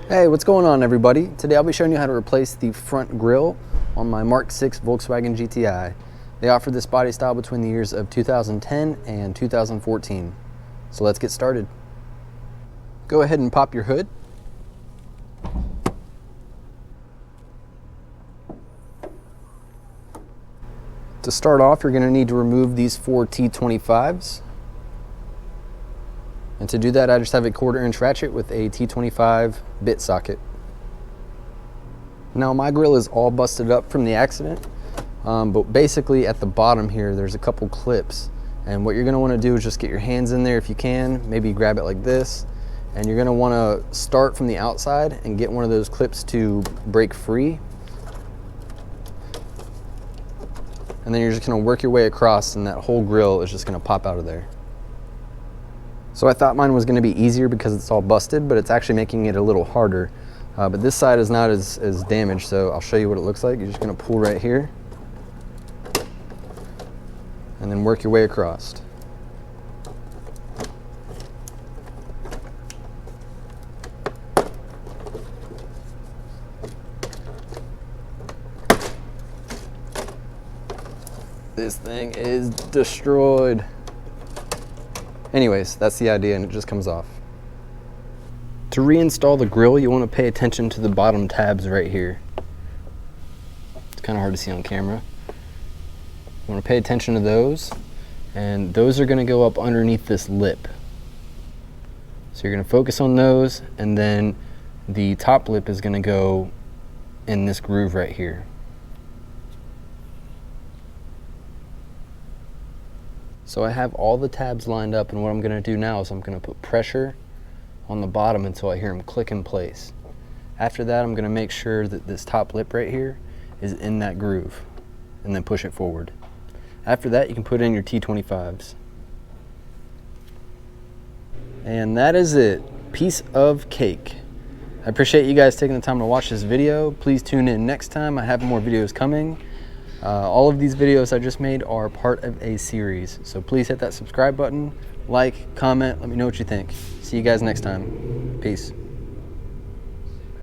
Hey, what's going on everybody? Today I'll be showing you how to replace the front grille on my Mk6 Volkswagen GTI. They offered this body style between the years of 2010 and 2014. So let's get started. Go ahead and pop your hood. To start off, you're going to need to remove these 4 T25s. And to do that, I just have a 1/4-inch ratchet with a T25 bit socket. Now my grill is all busted up from the accident, but basically at the bottom here, there's a couple clips. And what you're gonna wanna do is just get your hands in there if you can, maybe grab it like this. And you're gonna wanna start from the outside and get one of those clips to break free. And then you're just gonna work your way across and that whole grill is just gonna pop out of there. So I thought mine was going to be easier because it's all busted, but it's actually making it a little harder. But this side is not as damaged, so I'll show you what it looks like. You're just going to pull right here and then work your way across. This thing is destroyed. Anyways, that's the idea and it just comes off. To reinstall the grill, you want to pay attention to the bottom tabs right here. It's kind of hard to see on camera. You want to pay attention to those, and those are going to go up underneath this lip. So you're going to focus on those, and then the top lip is going to go in this groove right here. So I have all the tabs lined up, and what I'm gonna do now is I'm gonna put pressure on the bottom until I hear them click in place. After that, I'm gonna make sure that this top lip right here is in that groove, and then push it forward. After that, you can put in your T25s. And that is it. Piece of cake. I appreciate you guys taking the time to watch this video. Please tune in next time. I have more videos coming. All of these videos I just made are part of a series, so please hit that subscribe button, like, comment, let me know what you think. See you guys next time. Peace.